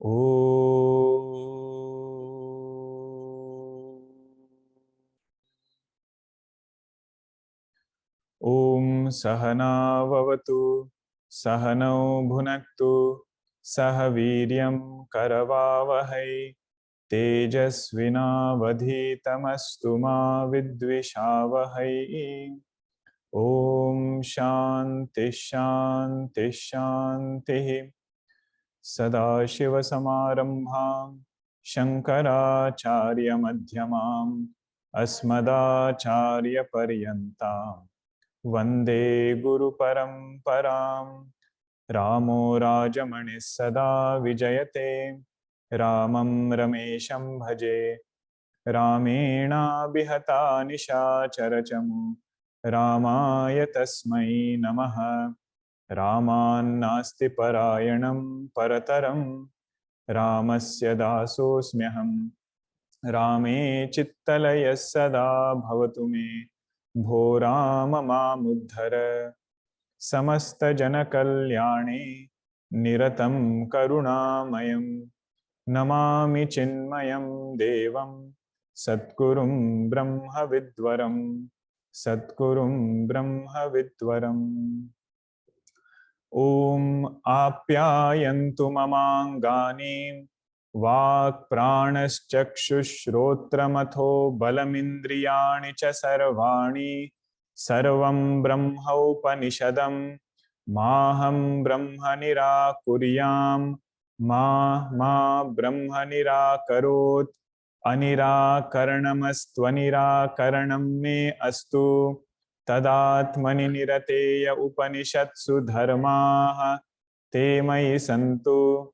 Om Sahana Vavatu Sahanau Bhunaktu Sahaviryam Karavavahai Tejasvinavadhitamastu ma vidvishavahai. Om Shanti Shanti Shanti. Sadashiva Samarambham Shankaracharya Madhyamam Asmadacharya Paryantam Vande Guru Paramparam. Ramo Rajamani Sada Vijayate Ramam Ramesham Bhaje Ramena Bihata Nishacharachamu Ramaya Tasmai Namaha. Raman Nasti Parayanam Parataram Ramasya Dasosmyaham Rame Chittalaya Sada Bhavatu me Bho Rama Mamuddhara Samasta Jana Kalyane Niratam Karunamayam Namami Chinmayam Devam Satgurum Brahma Vidwaram Satgurum Brahma Vidwaram. Om Apyayantu Mamangani Vak Pranaschakshushrotramatho Balamindriyani cha sarvani Sarvam Brahma Upanishadam Maham Brahma Nirakuryam Ma Brahma Nirakarot Anirakarnamastvanirakaranam me astu Tadatmani nirateya upanishatsu dharmaha te mayi santu.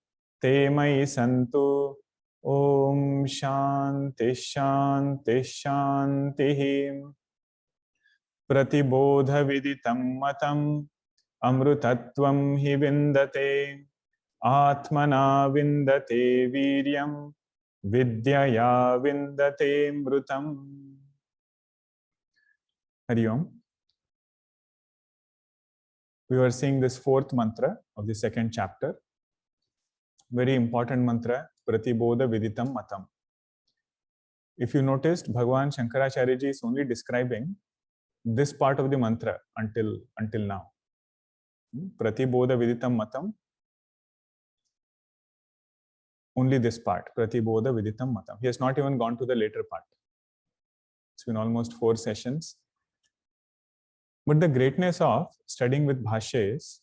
Om Shanti Shanti Shanti. Pratibodha viditam matam amrutatvam hi vindate atmana vindate viryam vidyaya vindate mrutam. Hari Om. We were seeing this fourth mantra of the second chapter. Very important mantra, Pratibodha Viditam Matam. If you noticed, Bhagavan Shankaracharya ji is only describing this part of the mantra until now. Pratibodha Viditam Matam. Only this part, Pratibodha Viditam Matam. He has not even gone to the later part. It's been almost 4 sessions. But the greatness of studying with Bhashya is,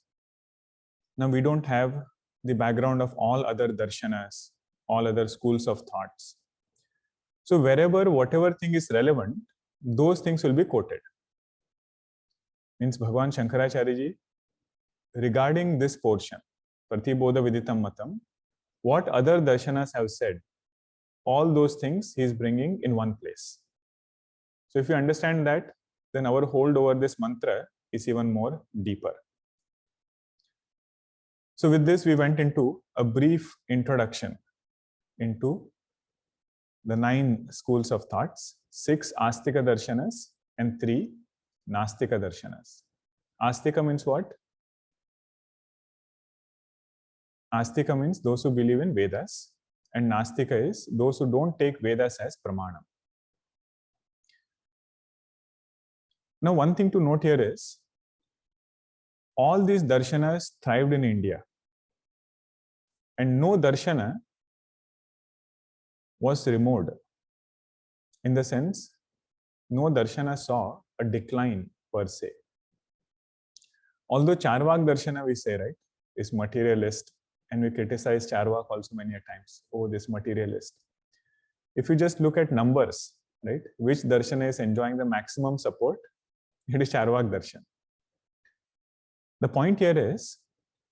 now we don't have the background of all other darshanas, all other schools of thoughts. So wherever, whatever thing is relevant, those things will be quoted. Means Bhagavan Shankaracharya ji, regarding this portion, Pratibodha Viditam Matam, what other darshanas have said, all those things he is bringing in one place. So if you understand that, then our hold over this mantra is even more deeper. So with this, we went into a brief introduction into the 9 schools of thoughts, 6 Astika Darshanas and 3 Nastika Darshanas. Astika means what? Astika means those who believe in Vedas, and Nastika is those who don't take Vedas as Pramanam. Now, one thing to note here is, all these darshanas thrived in India, and no darshana was removed. In the sense, no darshana saw a decline per se. Although Charvak darshana, we say, right, is materialist, and we criticize Charvak also many a times. Oh, this materialist. If you just look at numbers, right, which darshana is enjoying the maximum support, it is Charvak darshan. The point here is,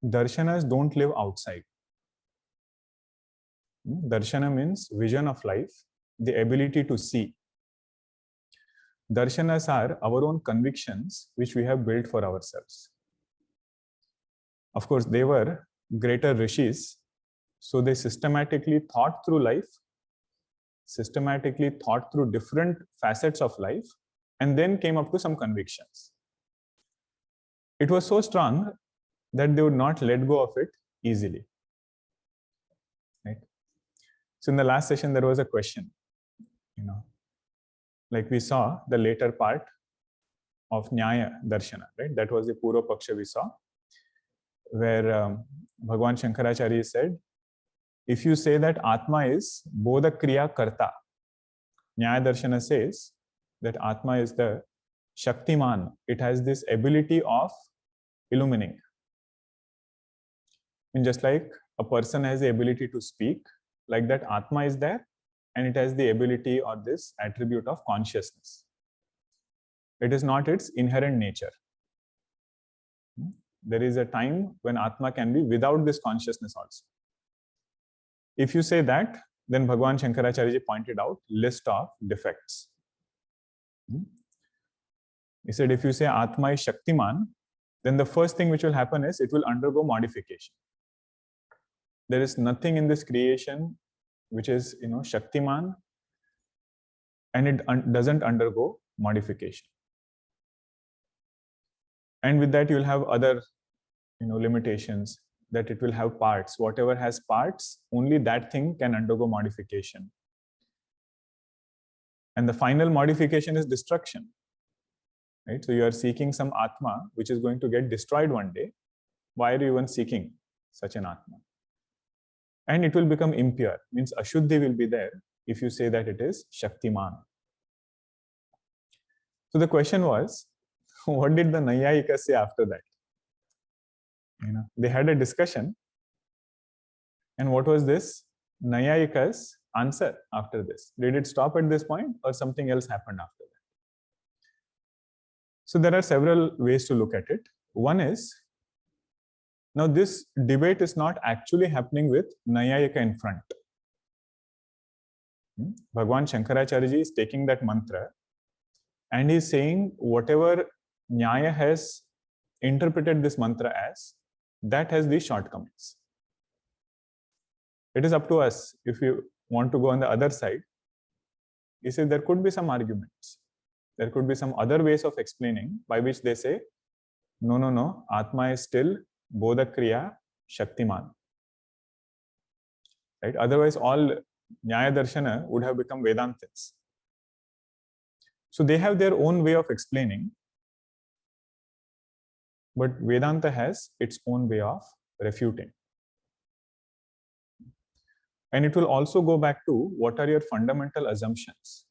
darshanas don't live outside. Darshana means vision of life, the ability to see. Darshanas are our own convictions which we have built for ourselves. Of course, they were greater rishis, so they systematically thought through life, systematically thought through different facets of life, and then came up to some convictions. It was so strong that they would not let go of it easily. Right? So in the last session, there was a question, like we saw the later part of Naaya Darshana, right? That was the Purva Paksha we saw, where Bhagavan Shankaracharya said, if you say that Atma is Bodha Kriya Karta, Naaya Darshana says that Atma is the shaktiman. It has this ability of illumining. And just like a person has the ability to speak, like that Atma is there, and it has the ability or this attribute of consciousness. It is not its inherent nature. There is a time when Atma can be without this consciousness also. If you say that, then Bhagavan Shankaracharya pointed out list of defects. He said, if you say Atma is shaktiman, then the first thing which will happen is it will undergo modification. There is nothing in this creation which is shaktiman, and it doesn't undergo modification. And with that, you will have other limitations, that it will have parts. Whatever has parts, only that thing can undergo modification. And the final modification is destruction. Right? So you are seeking some Atma which is going to get destroyed one day. Why are you even seeking such an Atma? And it will become impure, means Ashuddhi will be there if you say that it is Shaktiman. So the question was, what did the Naiyayikas say after that? They had a discussion. And what was this Naiyayikas' answer after this? Did it stop at this point or something else happened after that? So there are several ways to look at it. One is, now this debate is not actually happening with Naiyayika in front. Bhagavan Shankaracharya is taking that mantra and he's saying whatever Nyaya has interpreted this mantra as, that has these shortcomings. It is up to us if you want to go on the other side. He says there could be some arguments. There could be some other ways of explaining by which they say, no, Atma is still Bodha Kriya Shaktiman. Right? Otherwise, all Nyaya Darshana would have become Vedantas. So they have their own way of explaining, but Vedanta has its own way of refuting. And it will also go back to what are your fundamental assumptions.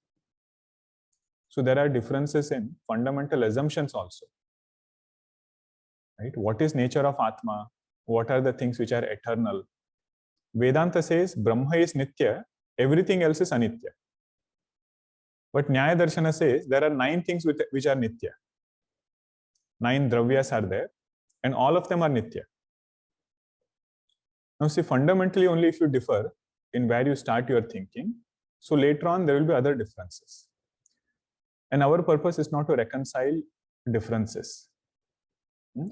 So there are differences in fundamental assumptions also. Right? What is nature of Atma? What are the things which are eternal? Vedanta says Brahma is Nitya, everything else is Anitya. But Nyaya Darshana says there are 9 things which are Nitya. 9 Dravyas are there, and all of them are Nitya. Now see, fundamentally only if you differ in where you start your thinking, so later on there will be other differences. And our purpose is not to reconcile differences.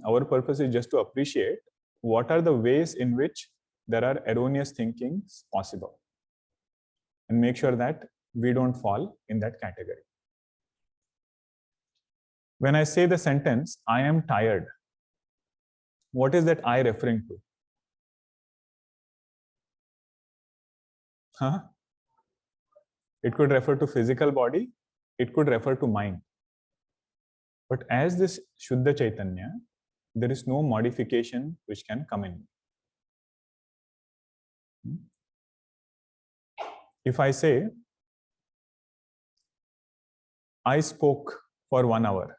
Our purpose is just to appreciate what are the ways in which there are erroneous thinkings possible, and make sure that we don't fall in that category. When I say the sentence, I am tired, what is that I referring to? It could refer to physical body, it could refer to mind. But as this Shuddha Chaitanya, there is no modification which can come in. If I say, I spoke for 1 hour,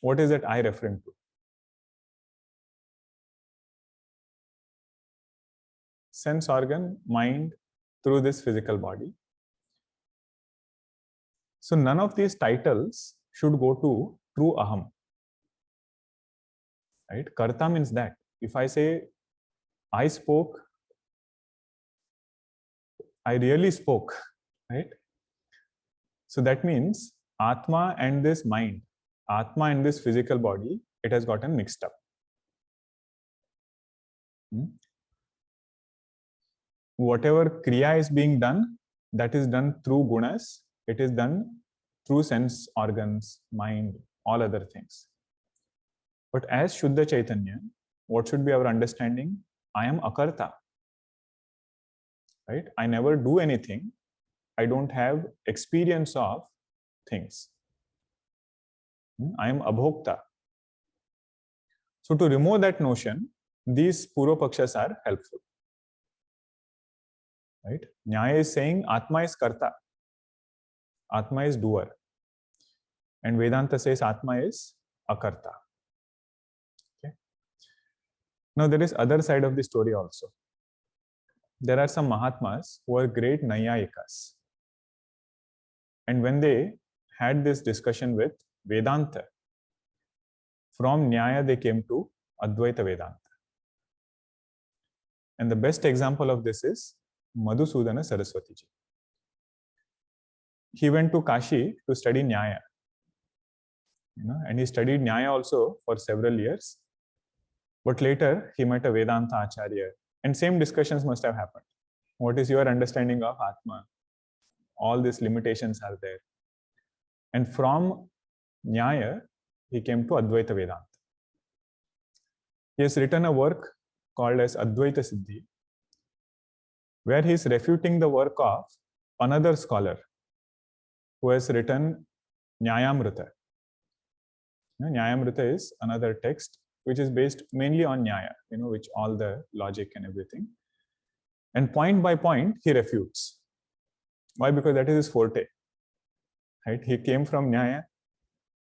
what is that I referring to? Sense organ, mind, through this physical body. So none of these titles should go to true aham. Right? Karta means that. If I say, I spoke, I really spoke, right? So that means Atma and this mind, Atma and this physical body, it has gotten mixed up. Whatever Kriya is being done, that is done through gunas, it is done through sense organs, mind, all other things. But as Shuddha Chaitanya, what should be our understanding? I am Akarta. right? I never do anything. I don't have experience of things. I am abhokta. So to remove that notion, these Purva Pakshas are helpful. Right? Naaya is saying Atma is karta. Atma is doer. And Vedanta says Atma is akarta. Okay? Now there is other side of the story also. There are some Mahatmas who are great Naiyayikas. And when they had this discussion with Vedanta, from Nyaya they came to Advaita Vedanta. And the best example of this is Madhusudana Saraswati ji. He went to Kashi to study Nyaya. And he studied Nyaya also for several years. But later he met a Vedanta Acharya. And same discussions must have happened. What is your understanding of Atma? All these limitations are there. And from Nyaya, he came to Advaita Vedanta. He has written a work called as Advaita Siddhi, where he is refuting the work of another scholar who has written Nyayamrita. Nyayamrita is another text which is based mainly on Nyaya, which all the logic and everything. And point by point, he refutes. Why? Because that is his forte. Right? He came from Nyaya,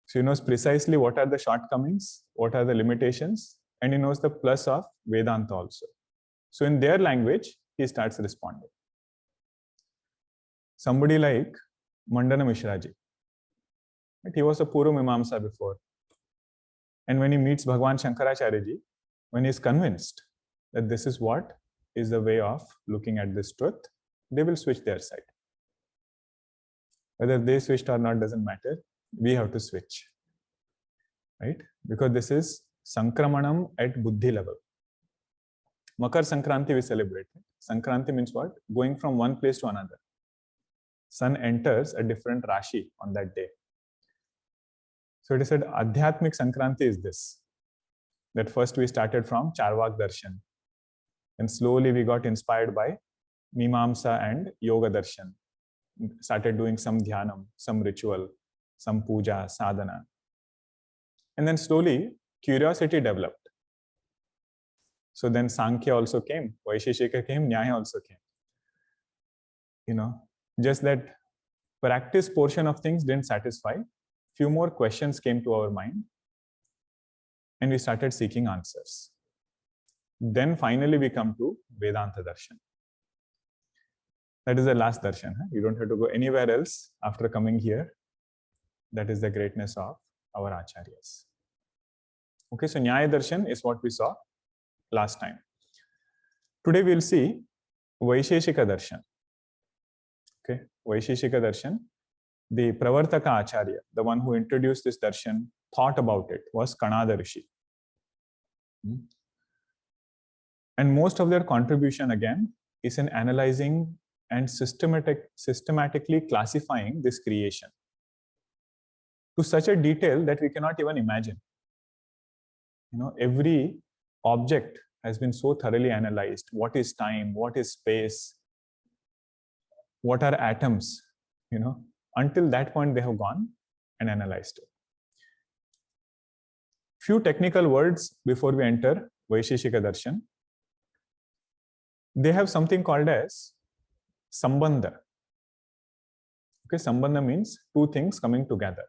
so he knows precisely what are the shortcomings, what are the limitations, and he knows the plus of Vedanta also. So in their language, he starts responding. Somebody like Mandana Mishraji. Right? He was a Purva Mimamsa before. And when he meets Bhagavan Shankaracharya ji, when he is convinced that this is what is the way of looking at this truth, they will switch their side. Whether they switched or not doesn't matter. We have to switch. Right? Because this is Sankramanam at Buddhi level. Makar Sankranti we celebrate. Sankranti means what? Going from one place to another. Sun enters a different Rashi on that day. So it is said Adhyatmik Sankranti is this. That first we started from Charvak Darshan. And slowly we got inspired by Mimamsa and Yoga Darshan. Started doing some dhyanam, some ritual, some puja, sadhana. And then slowly curiosity developed. So then Sankhya also came, Vaishesika came, Naaya also came. Just that practice portion of things didn't satisfy. Few more questions came to our mind. And we started seeking answers. Then finally we come to Vedanta Darshan. That is the last darshan. You don't have to go anywhere else after coming here. That is the greatness of our acharyas. Okay, so Nyaya Darshan is what we saw last time. Today we will see Vaisheshika Darshan. Okay, Vaisheshika Darshan. The Pravartaka Acharya, the one who introduced this darshan, thought about it, was Kanada Rishi. And most of their contribution again is in analyzing and systematically classifying this creation to such a detail that we cannot even imagine. Every object has been so thoroughly analyzed. What is time? What is space? What are atoms? Until that point they have gone and analyzed it. Few technical words before we enter Vaisheshika Darshan. They have something called as sambandha. Okay, sambandha means two things coming together.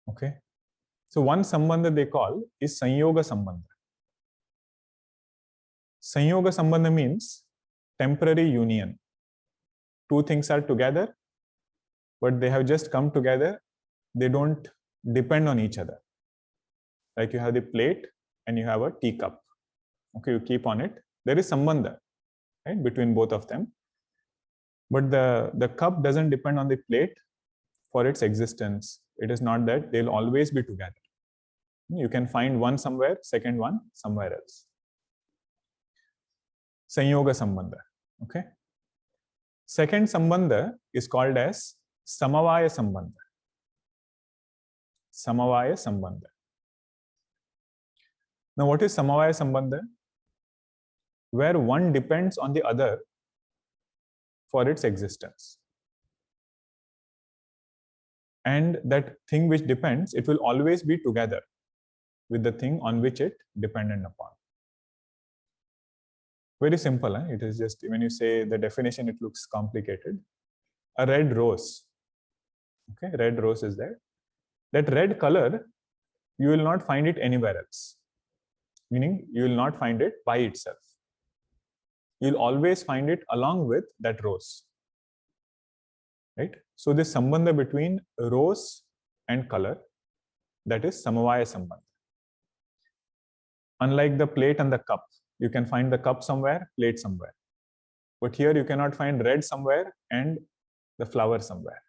Okay, so one sambandha they call is Sanyoga sambandha. Sanyoga sambandha means temporary union. Two things are together, but they have just come together. They don't depend on each other. Like you have the plate and you have a teacup. Okay, you keep on it. There is sambandha, right, between both of them. But the cup doesn't depend on the plate for its existence. It is not that they'll always be together. You can find one somewhere, second one somewhere else. Sanyoga sambandha. Okay. Second sambandha is called as Samavaya sambandha. Samavaya sambandha. Now, what is Samavaya sambandha? where one depends on the other for its existence. And that thing which depends, it will always be together with the thing on which it dependent upon. Very simple. It is just, when you say the definition, it looks complicated. A red rose. Okay, red rose is there. That red color, you will not find it anywhere else. Meaning, you will not find it by itself. You'll always find it along with that rose. Right? So this sambandha between rose and color, that is Samavaya sambandha. Unlike the plate and the cup, you can find the cup somewhere, plate somewhere. But here you cannot find red somewhere and the flower somewhere.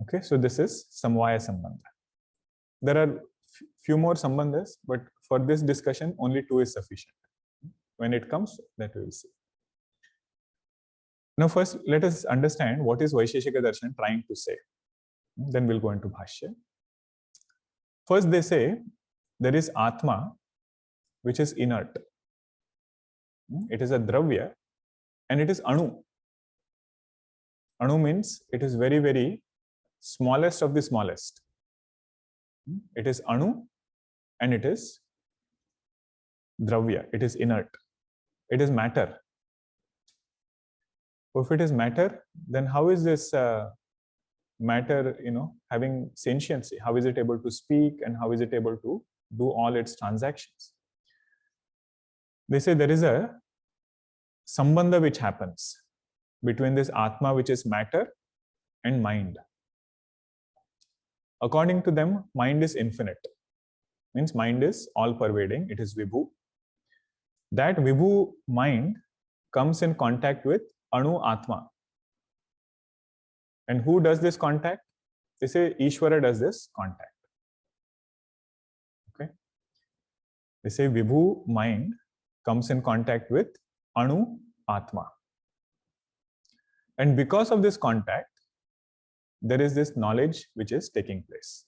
Okay, so this is Samavaya sambandha. There are few more sambandhas, but for this discussion, only 2 is sufficient. When it comes, that we will see. Now first, let us understand what is Vaishesika Darshan trying to say. Then we'll go into Bhashya. First they say, there is Atma, which is inert. It is a Dravya, and it is Anu. Anu means it is very, very smallest of the smallest. It is Anu, and it is Dravya. It is inert. It is matter. If it is matter, then how is this matter, having sentiency? How is it able to speak, and how is it able to do all its transactions? They say there is a sambandha which happens between this Atma, which is matter, and mind. According to them, mind is infinite. Means mind is all-pervading. It is Vibhu. That Vibhu mind comes in contact with Anu Atma. And who does this contact? They say Ishvara does this contact. Okay. They say Vibhu mind comes in contact with Anu Atma. And because of this contact, there is this knowledge which is taking place.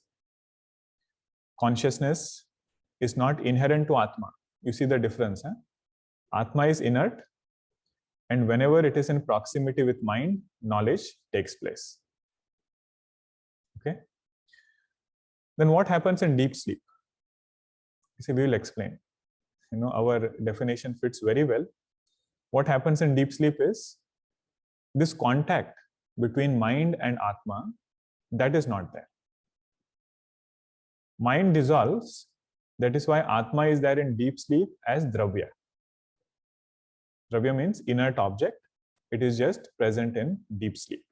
Consciousness is not inherent to Atma. You see the difference. Atma is inert, and whenever it is in proximity with mind, knowledge takes place. Okay. Then what happens in deep sleep? See, we will explain. Our definition fits very well. What happens in deep sleep is this contact between mind and Atma, that is not there. Mind dissolves. That is why Atma is there in deep sleep as Dravya. Dravya means inert object. It is just present in deep sleep.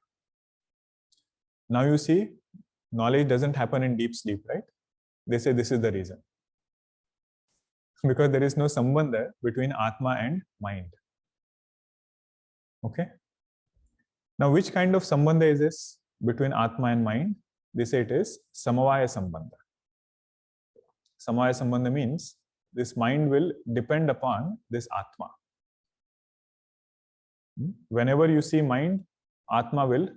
Now you see, knowledge doesn't happen in deep sleep, right? They say this is the reason. Because there is no sambandha between Atma and mind. Okay. Now, which kind of sambandha is this between Atma and mind? They say it is Samavaya sambandha. Samavaya sambandha means this mind will depend upon this Atma. Whenever you see mind, Atma will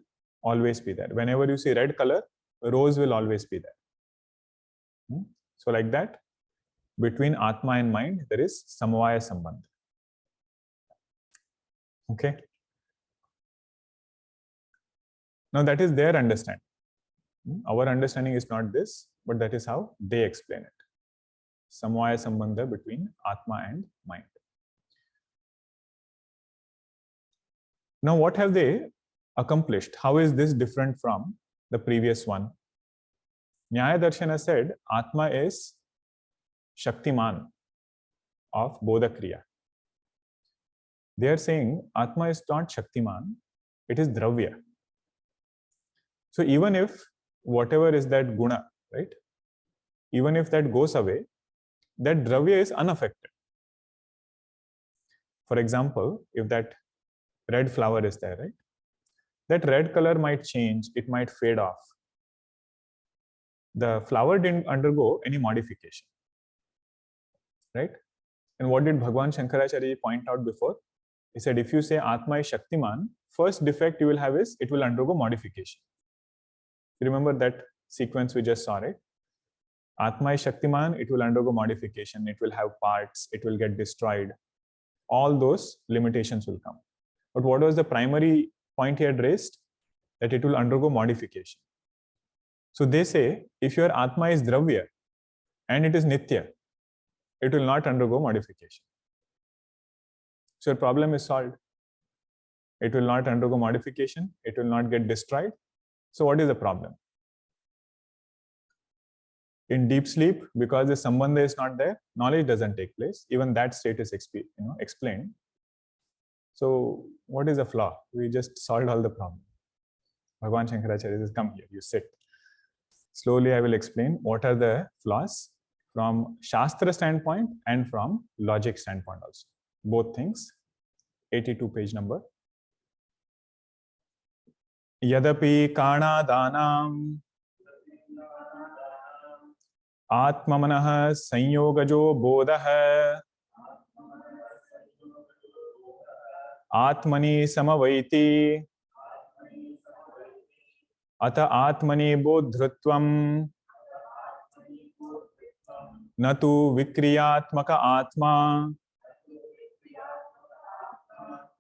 always be there. Whenever you see red color, rose will always be there. So like that, between Atma and mind, there is Samavaya sambandha. Okay. Now that is their understanding. Our understanding is not this, but that is how they explain it. Samavaya sambandha between Atma and mind. Now what have they accomplished? How is this different from the previous one? Naaya Darshana said Atma is shaktiman of Bodha Kriya. They are saying Atma is not shaktiman, it is Dravya. So even if whatever is that Guna, right? Even if that goes away, that Dravya is unaffected. For example, if that red flower is there, right? That red color might change, it might fade off. The flower didn't undergo any modification, right? And what did Bhagavan Shankara point out before? He said, if you say Atma is Shaktiman, first defect you will have is it will undergo modification. You remember that sequence we just saw, right? Atma is Shaktiman, it will undergo modification, it will have parts, it will get destroyed. all those limitations will come. But what was the primary point he had raised? That it will undergo modification. So they say, if your Atma is Dravya and it is Nitya, it will not undergo modification. So your problem is solved. It will not undergo modification. It will not get destroyed. So what is the problem? In deep sleep, because the sambandha is not there, knowledge doesn't take place. Even that state is explained. So what is the flaw? We just solved all the problem. Bhagavan Shankara says, come here, you sit. Slowly I will explain what are the flaws from Shastra standpoint and from logic standpoint also. Both things. 82 page number. Yadapi Kanadanam Atmamanah Sanyogajo Bodha Atmani Samavaiti Ata Atmani Bodhrutvam Natu Vikriyatmaka Atma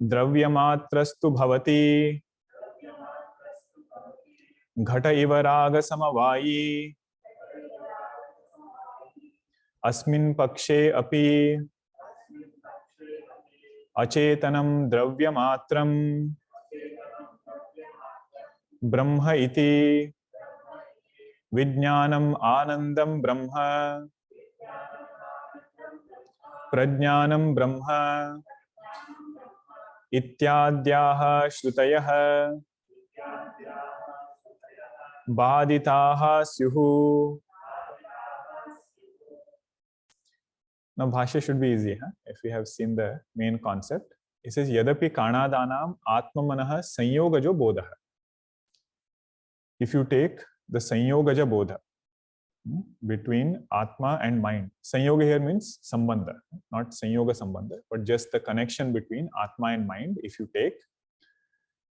Dravyamatrastu Bhavati Ghata iva raga samavayi Asmin pakshe api Acetanam Dravyamatram Brahma iti Vijnanam Anandam Brahma Prajnanam Brahma Ityadyaha Shrutayaha Baditaha Syuhu. Now, Bhashya should be easy, if we have seen the main concept. It says, Yadapi Kanadanam Atmamanaha Sanyogajo Bodha. If you take the Sanyogaja Bodha between Atma and mind, Sanyoga here means Sambandha, not Sanyoga Sambandha, but just the connection between Atma and mind. If you take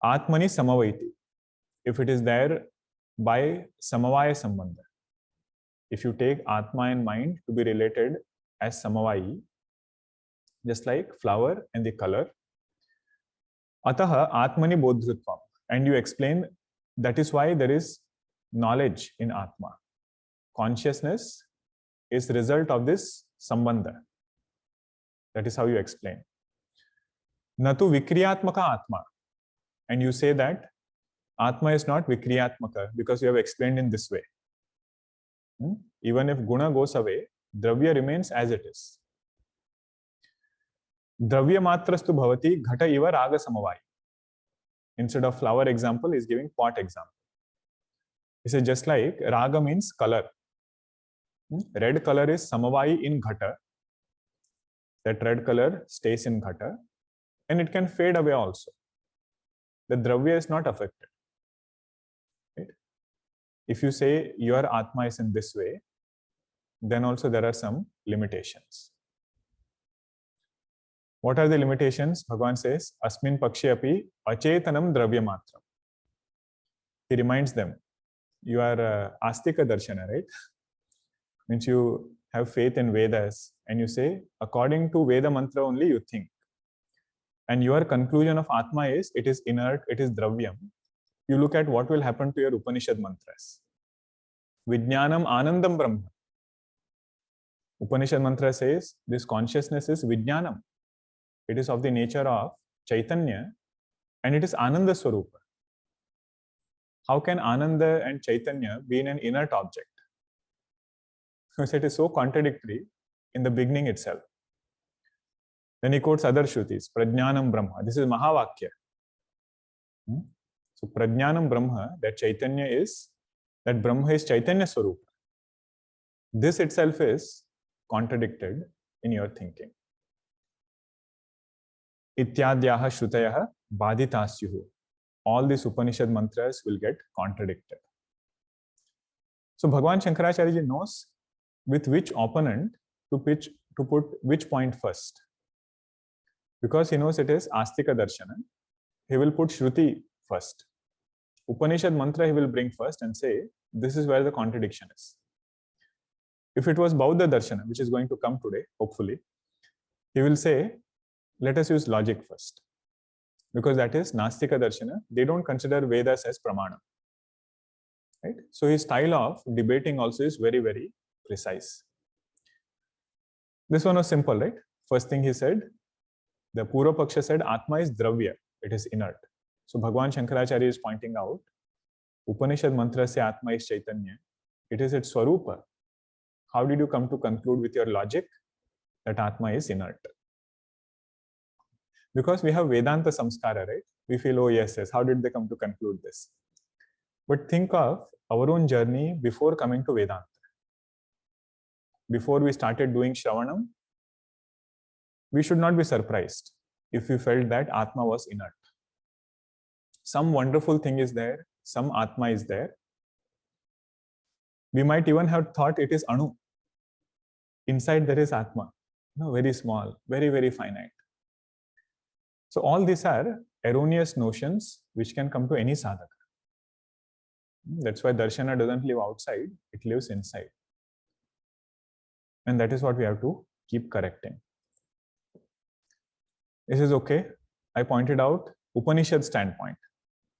Atmani Samavaiti, if it is there by Samavaya Sambandha, if you take Atma and mind to be related as Samavayi, just like flower and the color, Ataha Atmani Bodhrutvam, and you explain that is why there is knowledge in Atma. Consciousness is the result of this Sambandha. That is how you explain. Natu Vikriyatmaka Atma, and you say that Atma is not Vikriyatmaka because you have explained in this way. Even if Guna goes away, Dravya remains as it is. Dravya matrastu bhavati ghata iva raga samavai. Instead of flower example, he is giving pot example. He says just like raga means color. Red color is samavai in ghata. That red color stays in ghata and it can fade away also. The Dravya is not affected. Right? If you say your Atma is in this way, then also there are some limitations. What are the limitations? Bhagavan says, Asmin Pakshe api Acetanam Dravya Matram. He reminds them, you are Astika Darshana, right? Means you have faith in Vedas and you say, according to Veda mantra only you think. And your conclusion of Atma is, it is inert, it is Dravyam. You look at what will happen to your Upanishad mantras. Vijnanam Anandam Brahma. Upanishad mantra says, this consciousness is Vijnanam. It is of the nature of Chaitanya and it is Ananda Swarupa. How can Ananda and Chaitanya be in an inert object? Because it is so contradictory in the beginning itself. Then he quotes other Shrutis, Prajnanam Brahma. This is Mahavakya. So Prajnanam Brahma, that Chaitanya is, that Brahma is Chaitanya Swarupa. This itself is contradicted in your thinking. Ityadyaha Shrutayaha Baditasyuhu. All these Upanishad mantras will get contradicted. So Bhagavan Shankaracharya knows with which opponent to put which point first. Because he knows it is Astika Darshana, he will put Shruti first. Upanishad mantra he will bring first and say, this is where the contradiction is. If it was Bauddha Darshana, which is going to come today, hopefully, he will say, let us use logic first, because that is Nastika Darshana. They don't consider Vedas as pramana. Right? So his style of debating also is very, very precise. This one was simple, right? First thing he said, the Purva Paksha said Atma is Dravya, it is inert. So Bhagavan Shankaracharya is pointing out, Upanishad mantra se Atma is Chaitanya, it is its Swarupa. How did you come to conclude with your logic that Atma is inert? Because we have Vedanta samskara, right? We feel, oh yes, how did they come to conclude this? But think of our own journey before coming to Vedanta. Before we started doing Shravanam, we should not be surprised if we felt that Atma was inert. Some wonderful thing is there, some Atma is there. We might even have thought it is Anu. Inside there is Atma, very small, very, very finite. So all these are erroneous notions which can come to any sadhaka. That's why Darshana doesn't live outside, it lives inside. And that is what we have to keep correcting. This is okay. I pointed out Upanishad standpoint.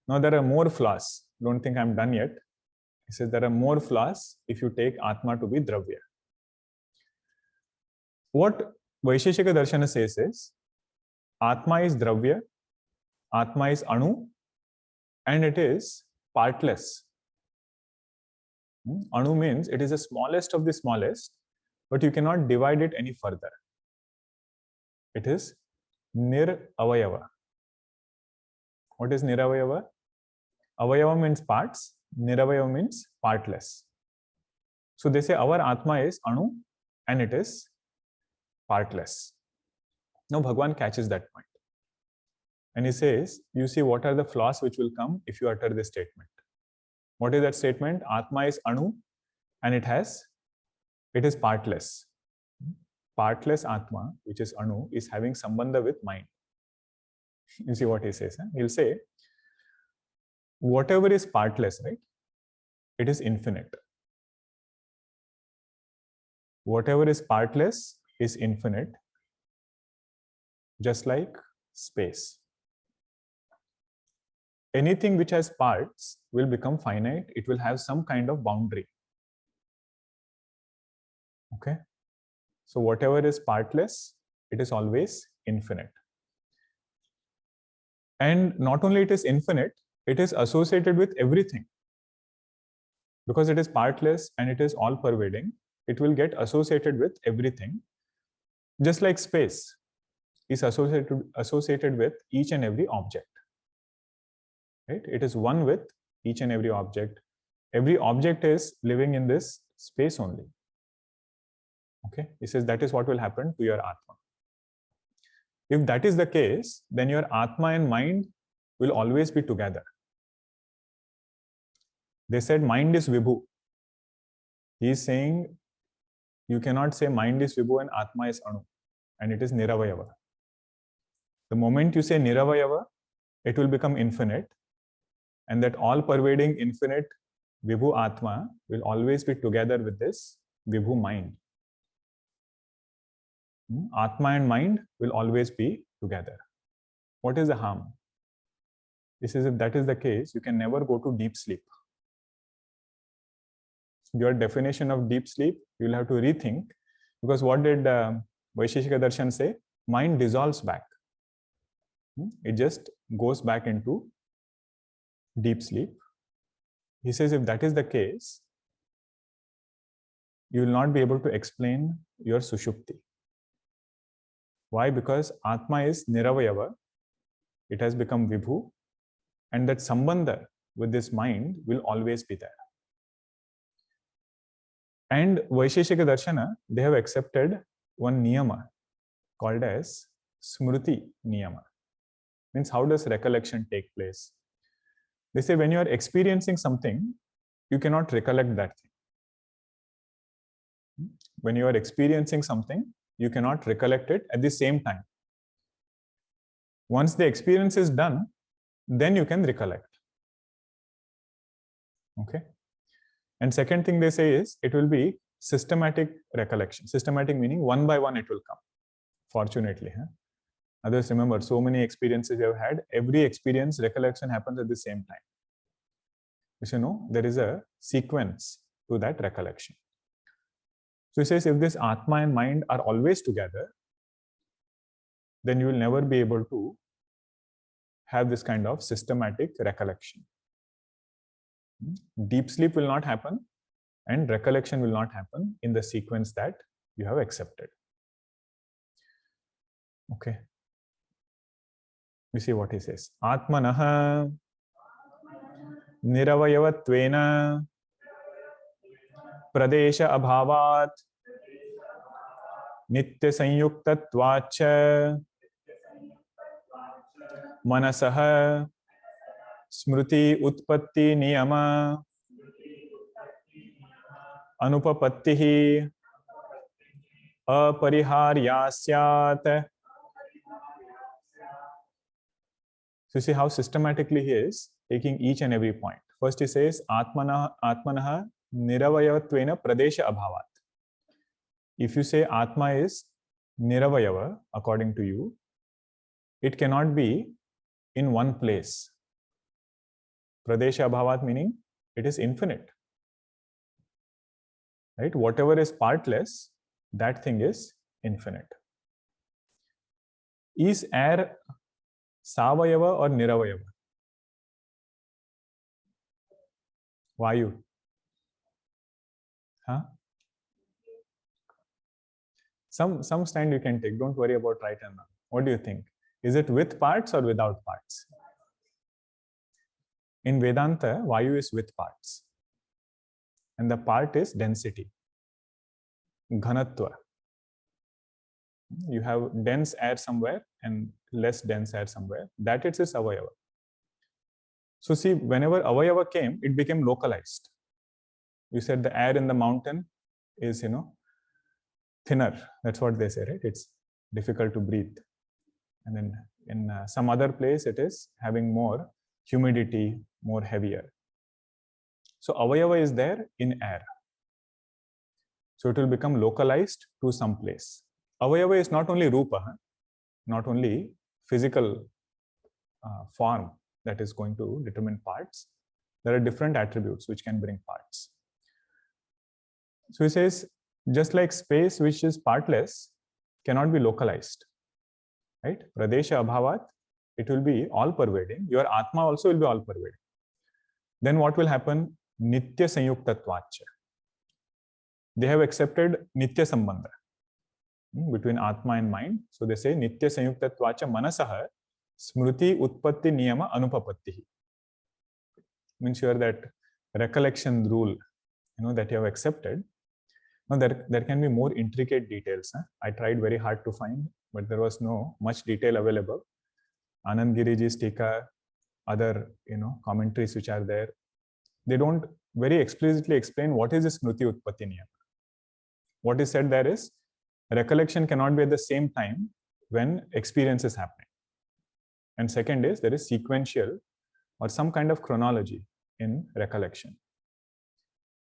Now there are more flaws. Don't think I'm done yet. He says there are more flaws if you take Atma to be Dravya. What Vaishesika Darshana says is, Atma is Dravya, Atma is Anu, and it is partless. Anu means it is the smallest of the smallest, but you cannot divide it any further. It is Niravayava. What is Niravayava? Avayava means parts, Niravayava means partless. So they say our Atma is Anu and it is partless. Now Bhagavan catches that point. And he says, you see what are the flaws which will come if you utter this statement. What is that statement? Atma is Anu and it is partless. Partless Atma, which is Anu, is having sambandha with mind. You see what he says? He'll say, whatever is partless, right? It is infinite. Whatever is partless is infinite, just like space. Anything which has parts will become finite. It will have some kind of boundary. Okay? So whatever is partless, it is always infinite. And not only it is infinite, it is associated with everything. Because it is partless and it is all pervading, it will get associated with everything. Just like space is associated with each and every object. Right? It is one with each and every object. Every object is living in this space only. Okay? He says that is what will happen to your Atma. If that is the case, then your Atma and mind will always be together. They said mind is Vibhu. He is saying you cannot say mind is Vibhu and Atma is Anu, and it is Niravayava. The moment you say Niravayava, it will become infinite, and that all-pervading infinite Vibhu Atma will always be together with this Vibhu mind. Atma and mind will always be together. What is the harm? This is if that is the case, you can never go to deep sleep. Your definition of deep sleep, you will have to rethink, because what did Vaisheshika Darshan say? Mind dissolves back. It just goes back into deep sleep. He says if that is the case, you will not be able to explain your Sushupti. Why? Because Atma is Niravayava, it has become Vibhu, and that Sambandar with this mind will always be there. And Vaisheshika Darshana, they have accepted one niyama called as Smriti Niyama. Means how does recollection take place? They say when you are experiencing something, you cannot recollect that thing. When you are experiencing something, you cannot recollect it at the same time. Once the experience is done, then you can recollect. Okay. And second thing they say is it will be systematic recollection. Systematic meaning one by one it will come. Fortunately. Others remember so many experiences you have had. Every experience, recollection happens at the same time. Because you know, there is a sequence to that recollection. So he says, if this Atma and mind are always together, then you will never be able to have this kind of systematic recollection. Deep sleep will not happen, and recollection will not happen in the sequence that you have accepted. Okay. We see what he says. Atmanaha niravayavatvena pradesha abhavat nitya sanyuktatvacha manasaha smruti utpatti niyama anupapattihi apariharyasyat. So you see how systematically he is taking each and every point. First he says, Atmanaha niravayatvena pradesha abhavat. If you say Atma is niravayava, according to you, it cannot be in one place. Pradesha abhavat meaning it is infinite. Right? Whatever is partless, that thing is infinite. Is air Savayava or Niravayava? Vayu. Huh? Some stand you can take. Don't worry about right and wrong. What do you think? Is it with parts or without parts? In Vedanta, Vayu is with parts. And the part is density. Ghanatva. You have dense air somewhere and less dense air somewhere. That it is avayava. So see, whenever avayava came, it became localized. You said the air in the mountain is, thinner. That's what they say, right? It's difficult to breathe. And then in some other place, it is having more humidity, more heavier. So avayava is there in air. So it will become localized to some place. Avayava is not only rupa, not only physical form that is going to determine parts. There are different attributes which can bring parts. So he says, just like space which is partless cannot be localized, right? Pradesha abhavat, it will be all pervading. Your Atma also will be all pervading. Then what will happen? Nitya sanyuktatvacha. They have accepted Nitya Sambandha between Atma and mind. So they say Nitya Sanyuktatvacha Manasaha Smruti Utpatti Niyama Anupapattihi. Means here that recollection rule, that you have accepted. Now there can be more intricate details. I tried very hard to find, but there was no much detail available. Anand Giriji's Tika, other commentaries which are there, they don't very explicitly explain what is the Smruti Utpatti Niyama. What is said there is, recollection cannot be at the same time when experience is happening. And second is, there is sequential or some kind of chronology in recollection.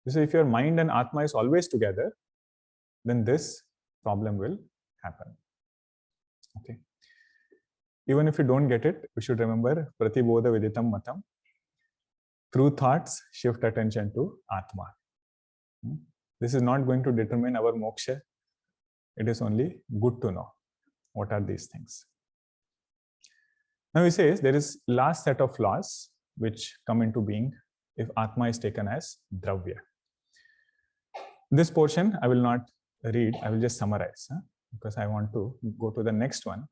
So if your mind and Atma is always together, then this problem will happen. Okay. Even if you don't get it, we should remember Pratibodha Viditam Matam. Through thoughts, shift attention to Atma. This is not going to determine our moksha. It is only good to know what are these things. Now he says there is last set of laws which come into being if Atma is taken as Dravya. This portion I will not read, I will just summarize because I want to go to the next one,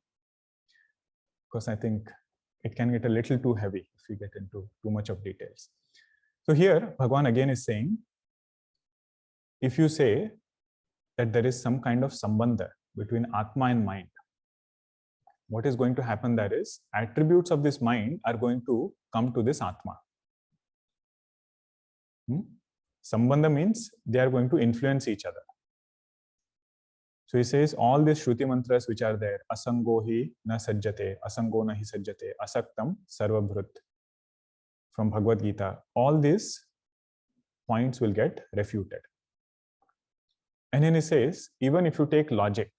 because I think it can get a little too heavy if we get into too much of details. So here Bhagavan again is saying, if you say that there is some kind of sambandha between Atma and mind, what is going to happen there is attributes of this mind are going to come to this Atma. Sambandha means they are going to influence each other. So he says all these Shruti mantras which are there, asango hi na sajjate, asango na hi sajjate, asaktam sarvabhrut, from Bhagavad Gita, all these points will get refuted. And then he says, even if you take logic,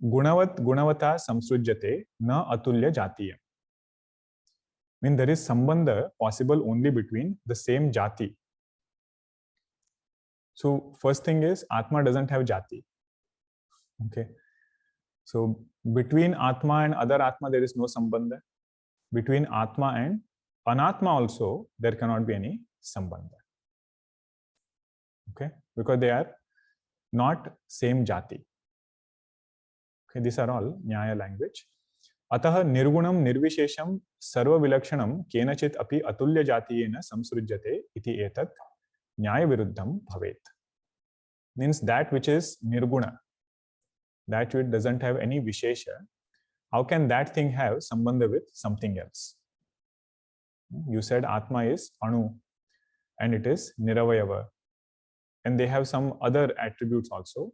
Gunavata samsrujyate na atulya jatiya. Mean there is sambandha possible only between the same jati. So first thing is Atma doesn't have jati. Okay. So between Atma and other Atma there is no sambandha. Between Atma and Anatma also there cannot be any sambandha. Okay, because they are not same jati. Okay, these are all Naaya language. Atah nirgunam nirvishesham sarva vilakshanam kenachit api atulya jatiyena samsrujyate iti etat Naaya viruddham bhavet. Means that which is nirguna, that which doesn't have any vishesha, how can that thing have sambandha with something else? You said Atma is Anu and it is Niravayava. And they have some other attributes also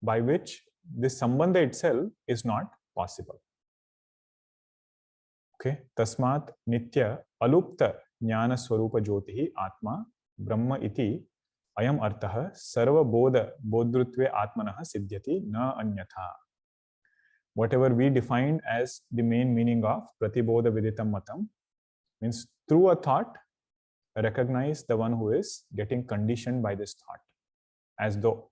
by which this sambandha itself is not possible. Okay, tasmat nitya alupta jnana swarupa jyotihi atma brahma iti ayam artah sarva bodha bodhrutve atmanah siddhyati na anyatha. Whatever we defined as the main meaning of pratibodha viditam matam means through a thought recognize the one who is getting conditioned by this thought, as though.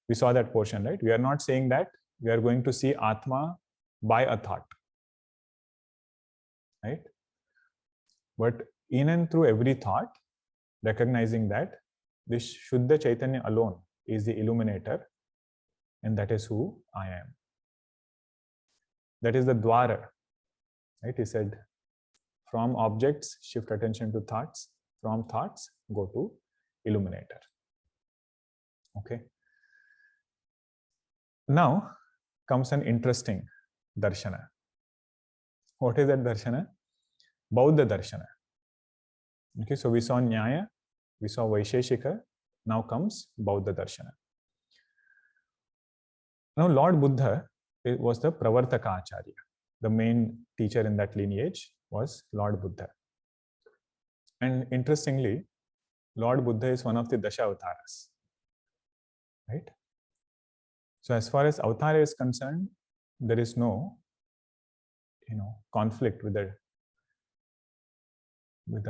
We saw that portion, right? We are not saying that we are going to see Atma by a thought, right? But in and through every thought, recognizing that this Shuddha Chaitanya alone is the illuminator, and that is who I am. That is the dwara, right? He said, from objects, shift attention to thoughts. From thoughts, go to illuminator. Okay. Now comes an interesting Darshana. What is that Darshana? Bauddha Darshana. Okay, so we saw Naaya, we saw Vaisheshika, now comes Bauddha Darshana. Now Lord Buddha was the Pravartaka Acharya. The main teacher in that lineage was Lord Buddha. And interestingly, Lord Buddha is one of the Dasha Avataras. Right? So as far as Avatara is concerned, there is no conflict with the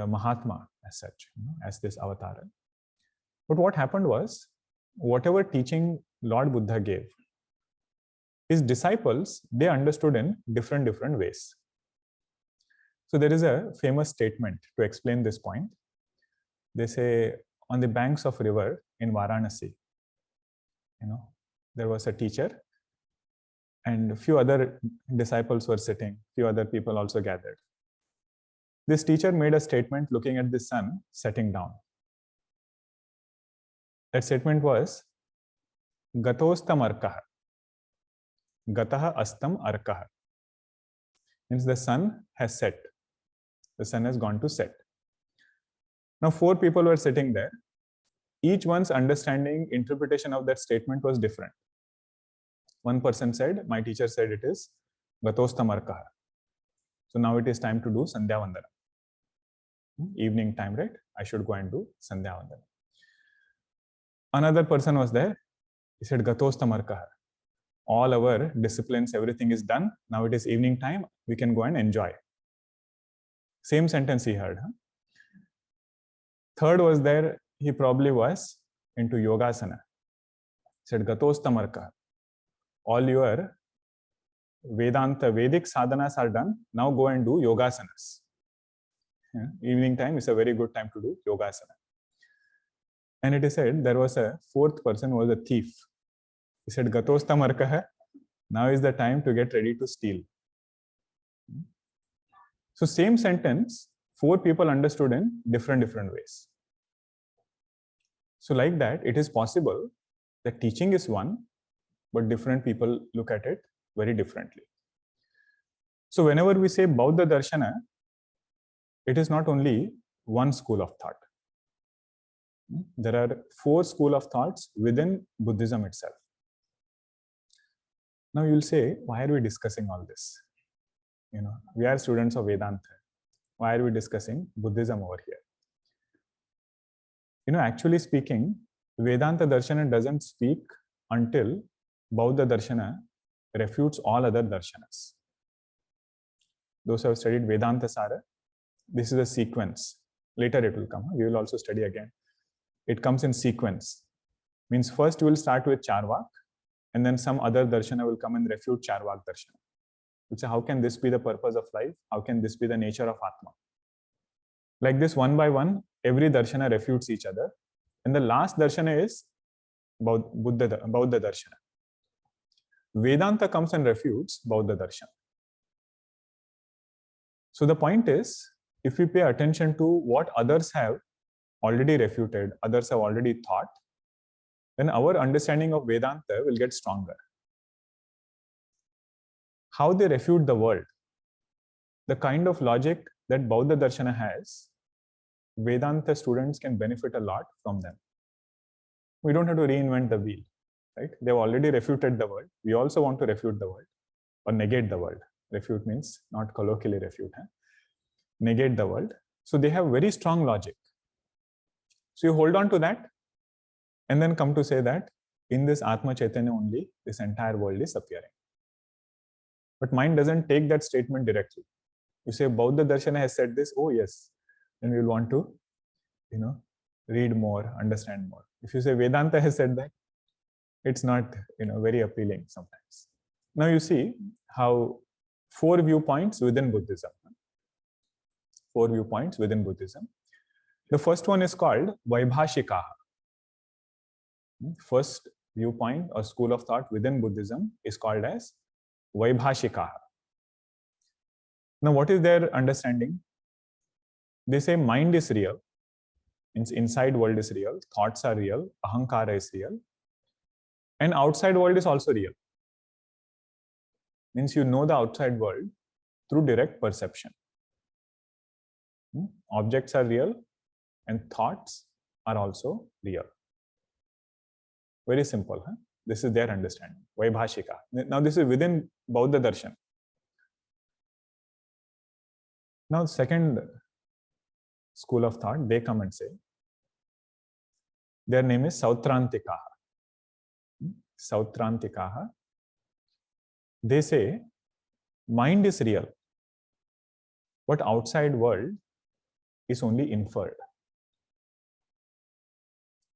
Mahatma as such, as this Avatara. But what happened was, whatever teaching Lord Buddha gave, his disciples, they understood in different ways. So there is a famous statement to explain this point. They say, on the banks of river in Varanasi, there was a teacher and a few other disciples were sitting, few other people also gathered. This teacher made a statement looking at the sun setting down. That statement was, Gatostam arkaha. Gataha astam arkaha. Means the sun has set. The sun has gone to set. Now 4 people were sitting there. Each one's understanding, interpretation of that statement was different. One person said, my teacher said it is Gatostam arkaha. So now it is time to do Sandhya Vandana. Evening time, right? I should go and do Sandhya Vandana. Another person was there. He said, Gatostam arkaha. All our disciplines, everything is done. Now it is evening time. We can go and enjoy. Same sentence he heard. Third was there. He probably was into yogasana. He said, Gatostam arkaha. All your Vedanta, Vedic sadhanas are done. Now go and do yogasanas. Evening time is a very good time to do yogasana. And it is said there was a 4th person who was a thief. He said, Gatostam arkaha. Now is the time to get ready to steal. So same sentence, 4 people understood in different ways. So like that, it is possible that teaching is one, but different people look at it very differently. So whenever we say Bauddha Darshana, it is not only one school of thought. There are 4 schools of thoughts within Buddhism itself. Now you'll say, why are we discussing all this? We are students of Vedanta. Why are we discussing Buddhism over here? Actually speaking, Vedanta Darshana doesn't speak until Bauddha Darshana refutes all other darshanas. Those who have studied Vedanta Sara, this is a sequence. Later it will come. We will also study again. It comes in sequence. Means first we will start with Charvak, and then some other darshana will come and refute Charvak Darshana. We'll say, how can this be the purpose of life? How can this be the nature of Atma? Like this, one by one, every darshana refutes each other. And the last darshana is Bauddha Darshana. Vedanta comes and refutes Bauddha Darshana. So the point is, if we pay attention to what others have already refuted, others have already thought, then our understanding of Vedanta will get stronger. How they refute the world, the kind of logic that Bauddha Darshana has, Vedanta students can benefit a lot from them. We don't have to reinvent the wheel, right? They've already refuted the world. We also want to refute the world or negate the world. Refute means not colloquially refute, negate the world. So they have very strong logic. So you hold on to that and then come to say that in this Atma Chaitanya only, this entire world is appearing. But mind doesn't take that statement directly. You say Bauddha Darshana has said this, oh yes, then we will want to, read more, understand more. If you say Vedanta has said that, it's not, very appealing sometimes. Now you see how 4 viewpoints within Buddhism. 4 viewpoints within Buddhism. The first one is called Vaishesika. First viewpoint or school of thought within Buddhism is called as Vaishesika. Now, what is their understanding? They say mind is real, inside world is real, thoughts are real, ahankara is real, and outside world is also real. Means you know the outside world through direct perception. Objects are real and thoughts are also real. Very simple. This is their understanding. Vaishesika. Now this is within Bauddha Darshan. Now the second school of thought, they come and say, their name is Sautrantikaha. Sautrantikaha. They say, mind is real, but outside world is only inferred.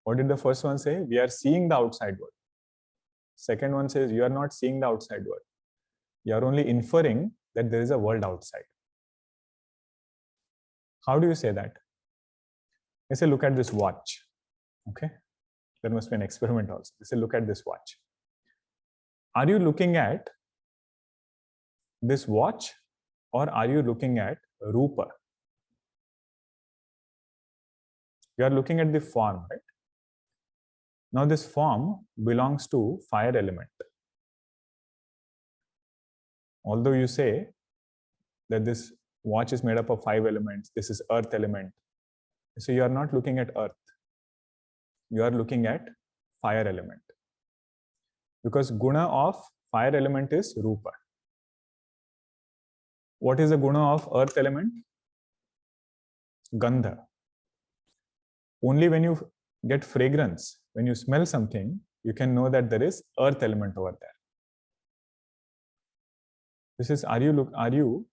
What did the first one say? We are seeing the outside world. Second one says, you are not seeing the outside world. You are only inferring that there is a world outside. How do you say that? They say, look at this watch. Okay? There must be an experiment also. They say, look at this watch. Are you looking at this watch or are you looking at Rupa? You are looking at the form, right? Now this form belongs to fire element. Although you say that this watch is made up of 5 elements, this is earth element. So you are not looking at earth. You are looking at fire element. Because guna of fire element is Rupa. What is the guna of earth element? Gandha. Only when you get fragrance, when you smell something, you can know that there is earth element over there. This is, are you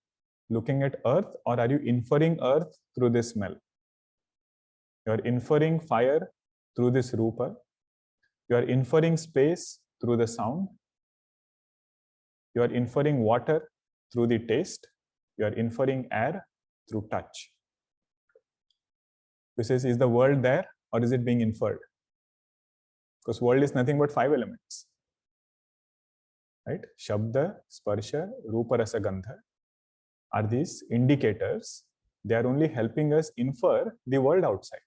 looking at earth or are you inferring earth through this smell? You are inferring fire through this Rupa. You are inferring space through the sound. You are inferring water through the taste. You are inferring air through touch. This is the world there or is it being inferred? Because world is nothing but 5 elements. Right? Shabda, Sparsha, Rupa, Rasa, Gandha are these indicators. They are only helping us infer the world outside.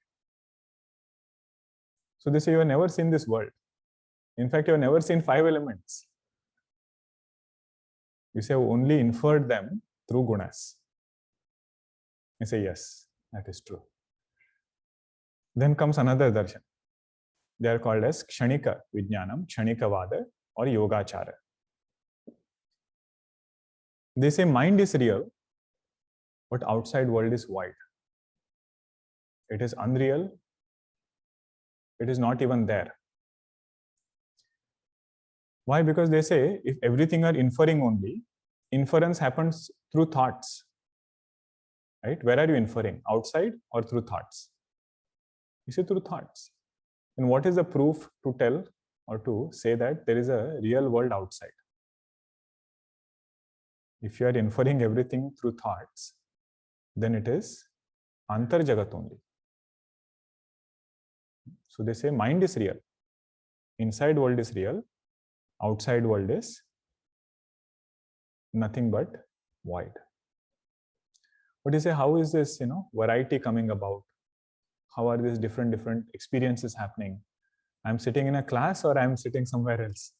So they say you have never seen this world. In fact, you have never seen 5 elements. You say only inferred them through gunas. I say yes, that is true. Then comes another darshan. They are called as Kshanika Vijnanam, Kshanika Vada or Yogachara. They say mind is real, but outside world is void. It is unreal. It is not even there. Why? Because they say if everything are inferring only, inference happens through thoughts. Right? Where are you inferring? Outside or through thoughts? You say through thoughts. And what is the proof to tell or to say that there is a real world outside? If you are inferring everything through thoughts, then it is antar jagat only. So they say mind is real. Inside world is real. Outside world is nothing but void. But you say, how is this, variety coming about? How are these different experiences happening? I'm sitting in a class or I'm sitting somewhere else.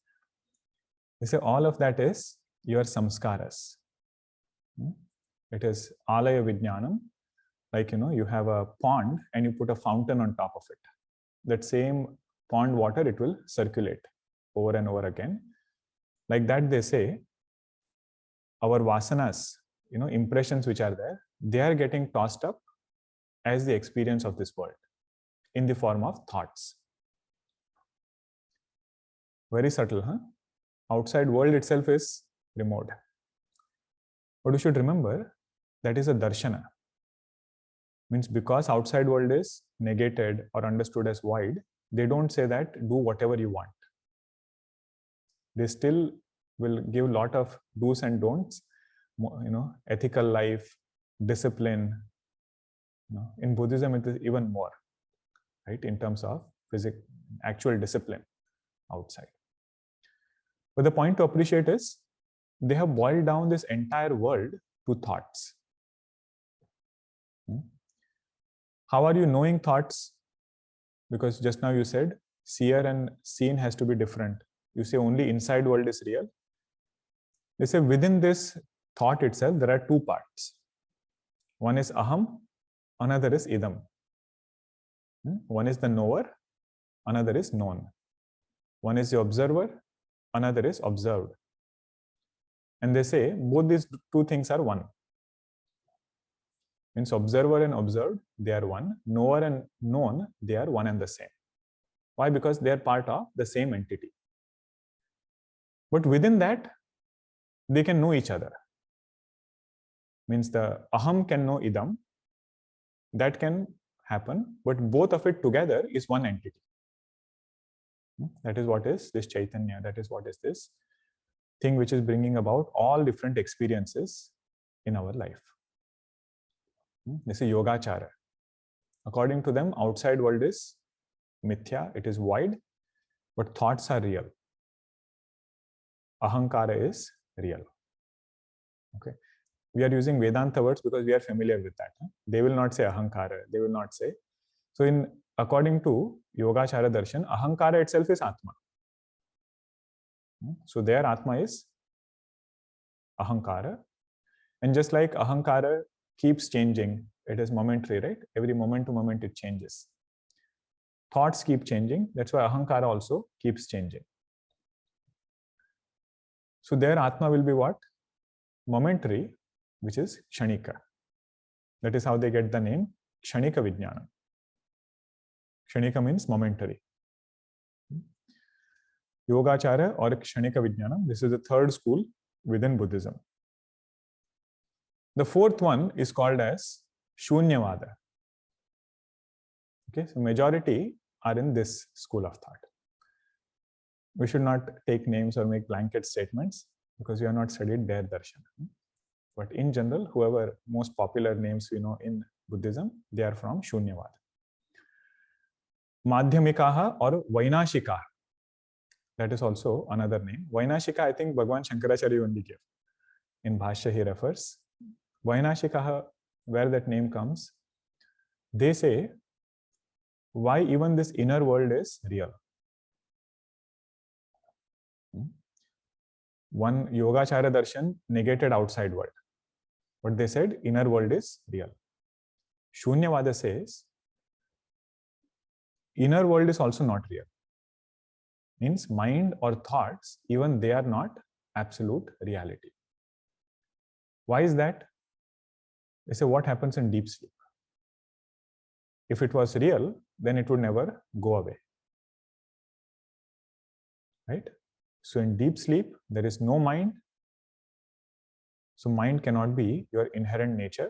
You say all of that is your samskaras. It is alaya vijnanam. Like, you have a pond and you put a fountain on top of it. That same pond water, it will circulate over and over again. Like that, they say, our vasanas, impressions which are there, they are getting tossed up as the experience of this world in the form of thoughts. Very subtle, huh? Outside world itself is remote. But you should remember that is a darshana. Means because outside world is negated or understood as void, they don't say that do whatever you want. They still will give a lot of do's and don'ts, ethical life, discipline. In Buddhism, it is even more, right? In terms of actual discipline outside. But the point to appreciate is they have boiled down this entire world to thoughts. How are you knowing thoughts? Because just now you said seer and seen has to be different. You say only inside world is real. They say within this thought itself, there are two parts. One is aham, another is idam. One is the knower, another is known. One is the observer, another is observed. And they say both these two things are one. Means observer and observed, they are one. Knower and known, they are one and the same. Why? Because they are part of the same entity. But within that, they can know each other. Means the aham can know idam. That can happen, but both of it together is one entity. That is what is this Chaitanya. That is what is this thing which is bringing about all different experiences in our life. This is Yogachara. According to them, outside world is mithya, it is void, but thoughts are real. Ahankara is real. Okay. We are using Vedanta words because we are familiar with that. They will not say ahankara. They will not say. So according to Yogachara Darshan, ahankara itself is Atma. So their Atma is ahankara. And just like ahankara keeps changing, it is momentary, right? Every moment to moment it changes. Thoughts keep changing. That's why ahankara also keeps changing. So their Atma will be what? Momentary, which is kshanika. That is how they get the name kshanika vijnana. Kshanika means momentary. Yogachara or kshanika vijnana, this is the third school within Buddhism. The fourth one is called as shunyavada. Okay, so majority are in this school of thought. We should not take names or make blanket statements because we have not studied their darshan. But in general, whoever most popular names we know in Buddhism, they are from Shunyavada. Madhyamikaha or Vaishyashika. That is also another name. Vaishyashika, I think Bhagavan Shankaracharya only gave. In Bhashya he refers. Vaishyashika, where that name comes, they say, why even this inner world is real. One Yogachara Darshan negated outside world. But they said inner world is real. Shunyavada says inner world is also not real. Means mind or thoughts, even they are not absolute reality. Why is that? They say what happens in deep sleep? If it was real, then it would never go away. Right? So in deep sleep, there is no mind. So mind cannot be your inherent nature.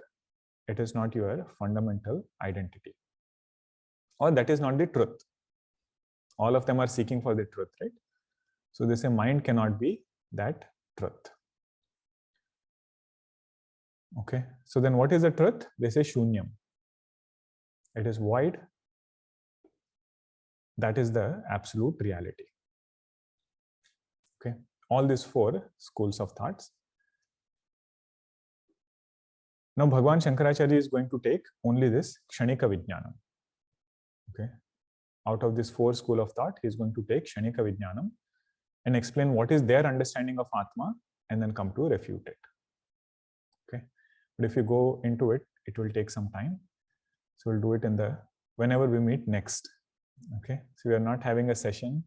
It is not your fundamental identity. Or that is not the truth. All of them are seeking for the truth, right? So they say mind cannot be that truth. Okay. So then what is the truth? They say shunyam. It is void. That is the absolute reality. Okay. All these four schools of thoughts. Now Bhagavan Shankaracharya is going to take only this Kshanika Vijnanam. Okay. Out of this four school of thought, he is going to take Kshanika Vijnanam and explain what is their understanding of Atma and then come to refute it. Okay. But if you go into it, it will take some time. So we'll do it in the whenever we meet next. Okay. So we are not having a session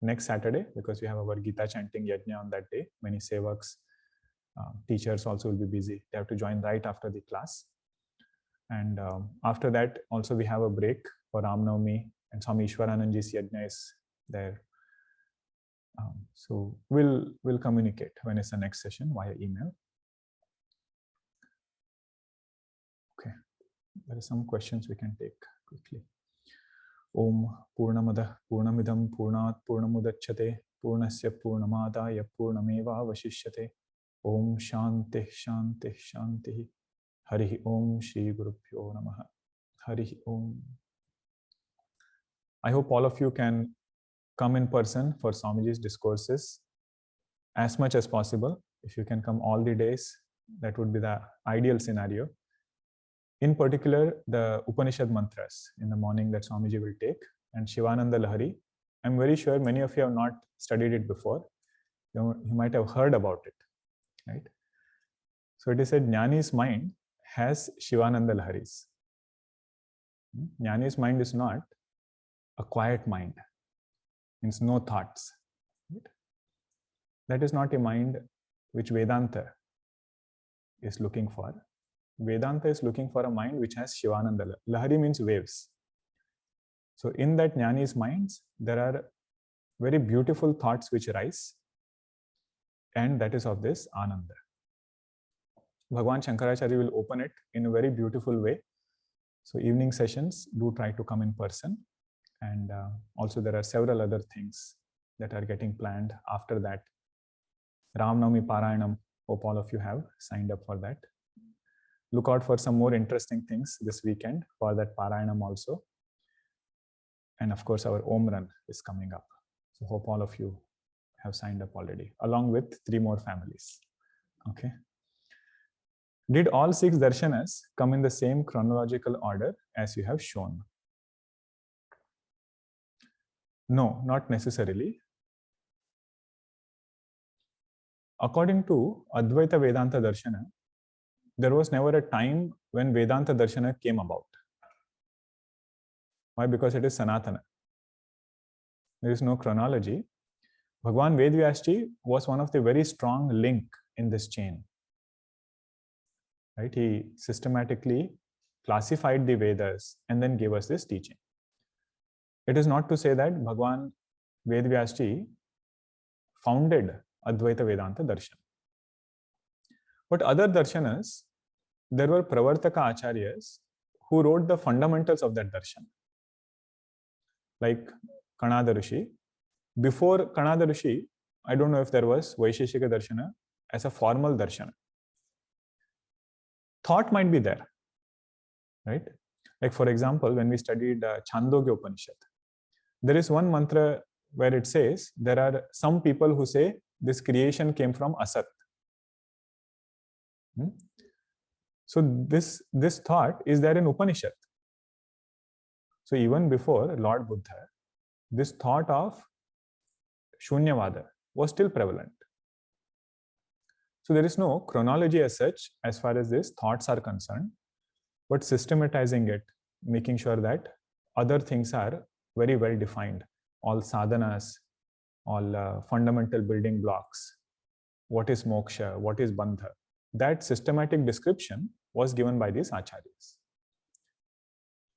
next Saturday because we have our Gita chanting yajna on that day. Many sevaks, teachers also will be busy. They have to join right after the class. And after that, also we have a break for Ram Navami and Swami Ishwarananji's yajna is there. So we'll communicate when is the next session via email. Okay, there are some questions we can take quickly. Om Purnamada Purnamidam Purnat Purnamudachyate Purnasya Purnamadaya Purnameva Vashishyate. Om Shanti Shanti Shanti. Hari Om Shri Gurubhyo Namaha. Hari Om. I hope all of you can come in person for Swamiji's discourses as much as possible. If you can come all the days, that would be the ideal scenario. In particular, the Upanishad mantras in the morning that Swamiji will take and Shivananda Lahari. I'm very sure many of you have not studied it before. You might have heard about it, right? So it is said Jnani's mind has Shivananda Laharis. Jnani's mind is not a quiet mind, means no thoughts. Right? That is not a mind which Vedanta is looking for. Vedanta is looking for a mind which has Shivananda. Lahari means waves. So in that Jnani's minds, there are very beautiful thoughts which rise, and that is of this Ananda. Bhagavan Shankaracharya will open it in a very beautiful way. So evening sessions, do try to come in person. And also there are several other things that are getting planned after that. Ram Navami Parayanam, hope all of you have signed up for that. Look out for some more interesting things this weekend for that Parayanam also. And of course, our Om Run is coming up. So hope all of you have signed up already, along with 3 more families. Okay. Did all 6 darshanas come in the same chronological order as you have shown? No, not necessarily. According to Advaita Vedanta Darshana, there was never a time when Vedanta Darshana came about. Why? Because it is Sanatana. There is no chronology. Bhagavan Vaishyashika was one of the very strong link in this chain. Right? He systematically classified the Vedas and then gave us this teaching. It is not to say that Bhagavan Vaishyashika founded Advaita Vedanta Darshan. But other darshanas, there were Pravartaka Acharyas who wrote the fundamentals of that darshan. Like Kanada Rishi. Before Kanada Rishi, I don't know if there was Vaishesika Darshana as a formal darshana. Thought might be there, right? Like for example, when we studied Chandogya Upanishad, there is one mantra where it says there are some people who say this creation came from Asat. So this thought is there in Upanishad. So even before Lord Buddha, this thought of Shunyavada was still prevalent. So there is no chronology as such as far as these thoughts are concerned, but systematizing it, making sure that other things are very well defined. All sadhanas, all fundamental building blocks, what is moksha, what is bandha. That systematic description was given by these acharyas.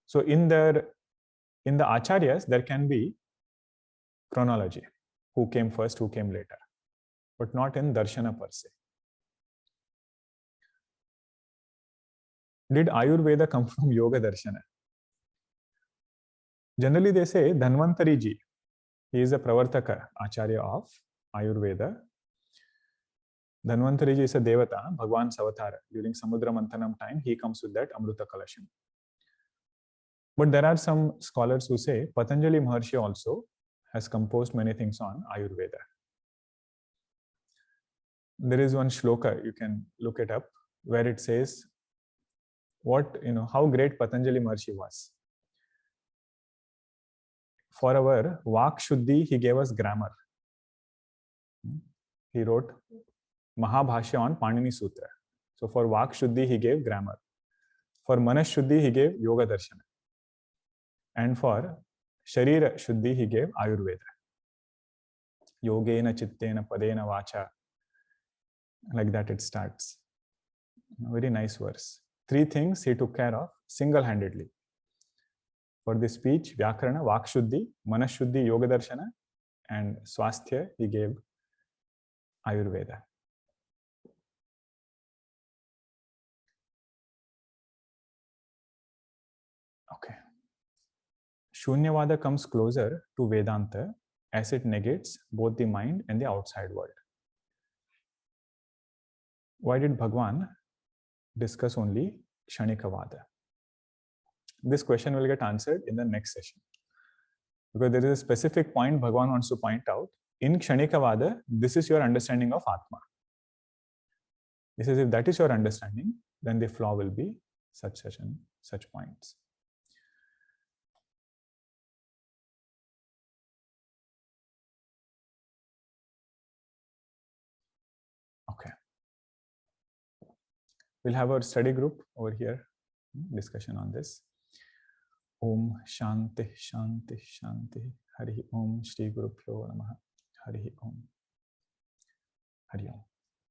So in the acharyas, there can be chronology. who came first, who came later, but not in Darshana per se. Did Ayurveda come from Yoga Darshana? Generally, they say Dhanvantari ji, he is a Pravartaka Acharya of Ayurveda. Dhanvantari ji is a Devata, Bhagavan's avatar. During Samudra Manthanam time, he comes with that Amruta Kalasham. But there are some scholars who say Patanjali Maharshi also has composed many things on Ayurveda. There is one shloka, you can look it up, where it says how great Patanjali Maharshi was. For our Vak Shuddhi, he gave us grammar. He wrote Mahabhashya on Panini Sutra. So for Vak Shuddhi, he gave grammar. For Manas Shuddhi, he gave Yoga Darshana. And for Sharira Shuddhi, he gave Ayurveda. Yogena Chittena Padena Vacha. Like that it starts. Very nice verse. 3 things he took care of single-handedly. For the speech, Vyakarana, Vakshuddhi, Manashuddhi, Yoga Darshana, and Swasthya, he gave Ayurveda. Okay. Shunyavada comes closer to Vedanta as it negates both the mind and the outside world. Why did Bhagavan discuss only Kshanikavada? This question will get answered in the next session. Because there is a specific point Bhagavan wants to point out. In Kshanikavada, this is your understanding of Atma. He says if that is your understanding, then the flaw will be such points. Okay. We'll have our study group over here, discussion on this. Om Shanti Shanti Shanti. Hari Om Shri Guru Pyo Namaha. Hari Om. Hari Om.